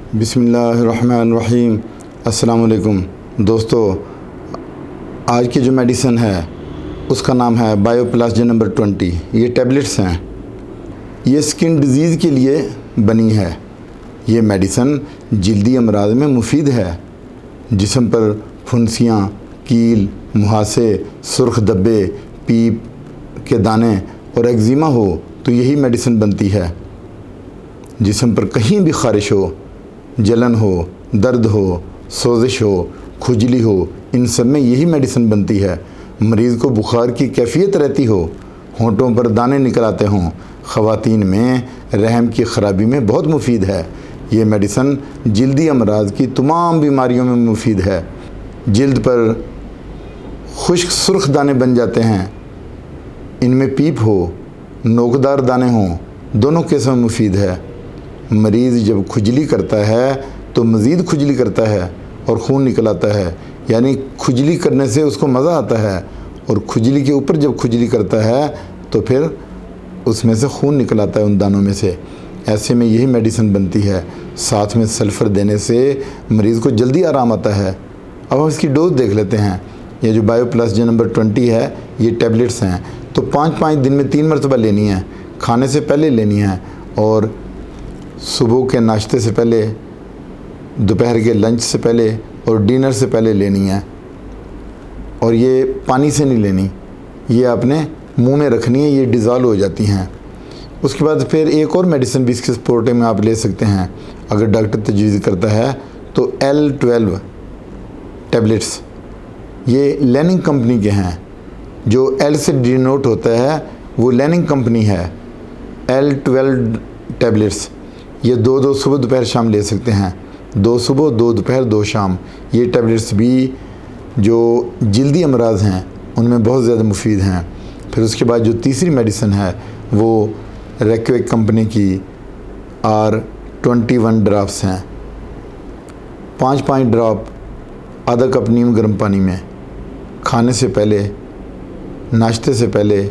बिस्मिल्लाहिर्रहमानिर्रहीम। अस्सलाम वालेकुम दोस्तों, आज की जो मेडिसिन है उसका नाम है बायोप्लास्टिन नंबर 20। ये टैबलेट्स हैं, ये स्किन डिजीज़ के लिए बनी है। ये मेडिसिन जल्दी अमराज में मुफीद है। जिस्म पर फुंसियाँ, कील, मुहासे, सुर्ख धब्बे, पीप के दाने और एक्जिमा हो तो यही मेडिसिन बनती है। जिस्म पर कहीं भी ख़ारिश हो, जलन हो, दर्द हो, सोजिश हो, खुजली हो, इन सब में यही मेडिसिन बनती है। मरीज़ को बुखार की कैफियत रहती हो, होंठों पर दाने निकल आते हों, ख़वातीन में रहम की ख़राबी में बहुत मुफीद है। ये मेडिसिन जल्दी अमराज की तमाम बीमारियों में मुफीद है। जल्द पर खुश्क सुर्ख दाने बन जाते हैं, इनमें पीप हो, नोकदार दाने हों, दोनों केसों में मुफीद है। मरीज़ जब खुजली करता है तो मज़ीद खुजली करता है और खून निकल आता है, यानी खुजली करने से उसको मज़ा आता है, और खुजली के ऊपर जब खुजली करता है तो फिर उसमें से खून निकल आता है उन दानों में से। ऐसे में यही मेडिसिन बनती है। साथ में सल्फ़र देने से मरीज़ को जल्दी आराम आता है। अब हम इसकी डोज देख लेते हैं। ये जो बायोप्लास्टिन नंबर 20 है, ये टैबलेट्स हैं, तो 5-5 दिन में 3 मरतबा लेनी है। खाने से पहले लेनी है और सुबह के नाश्ते से पहले, दोपहर के लंच से पहले और डिनर से पहले लेनी है। और ये पानी से नहीं लेनी, ये आपने मुंह में रखनी है, ये डिज़ोल्व हो जाती हैं। उसके बाद फिर एक और मेडिसिन भी इसके सपोर्ट में आप ले सकते हैं अगर डॉक्टर तजवीज़ करता है तो L12 टैबलेट्स, ये लैनिंग कंपनी के हैं। जो L से डिनोट होता है वो लैनिंग कंपनी है। L12 टैबलेट्स ये 2-2 सुबह दोपहर शाम ले सकते हैं, 2 सुबह 2 दोपहर 2 शाम। ये टैबलेट्स भी जो जल्दी अमराज हैं उनमें बहुत ज़्यादा मुफीद हैं। फिर उसके बाद जो तीसरी मेडिसिन है वो रेक्वेक कंपनी की R21 ड्रॉप्स हैं। 5-5 ड्रॉप आधा कप नीम गर्म पानी में, खाने से पहले, नाश्ते से पहले,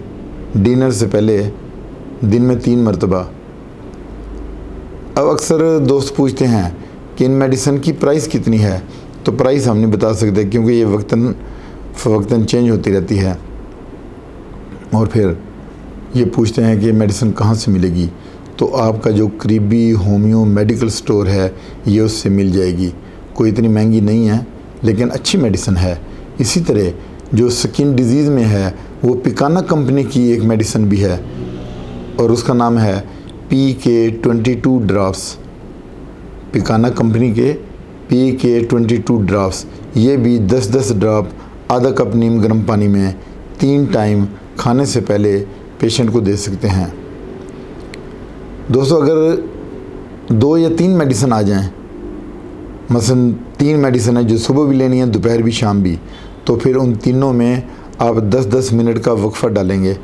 डिनर से पहले, दिन में 3 मरतबा। अब अक्सर दोस्त पूछते हैं कि इन मेडिसिन की प्राइस कितनी है, तो प्राइस हम नहीं बता सकते क्योंकि ये वक्तन चेंज होती रहती है। और फिर ये पूछते हैं कि मेडिसिन कहाँ से मिलेगी, तो आपका जो करीबी होम्यो मेडिकल स्टोर है ये उससे मिल जाएगी। कोई इतनी महंगी नहीं है लेकिन अच्छी मेडिसिन है। इसी तरह जो स्किन डिजीज़ में है वो पिकाना कंपनी की एक मेडिसिन भी है और उसका नाम है PK22 ड्रॉप्स। पिकाना कंपनी के PK22 ड्रॉप्स, ये भी 10-10 ड्रॉप आधा कप नीम गर्म पानी में 3 टाइम खाने से पहले पेशेंट को दे सकते हैं। दोस्तों, अगर 2 या 3 मेडिसिन आ जाएं, मसलन 3 मेडिसिन है जो सुबह भी लेनी है, दोपहर भी, शाम भी, तो फिर उन तीनों में आप 10-10 मिनट का वक्फ़ा डालेंगे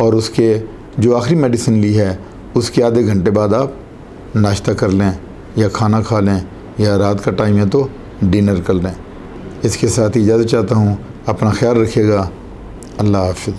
और उसके जो आखिरी मेडिसिन ली है उसके आधे घंटे बाद आप नाश्ता कर लें या खाना खा लें, या रात का टाइम है तो डिनर कर लें। इसके साथ ही इजाज़त चाहता हूँ। अपना ख्याल रखिएगा। अल्लाह हाफ़िज़।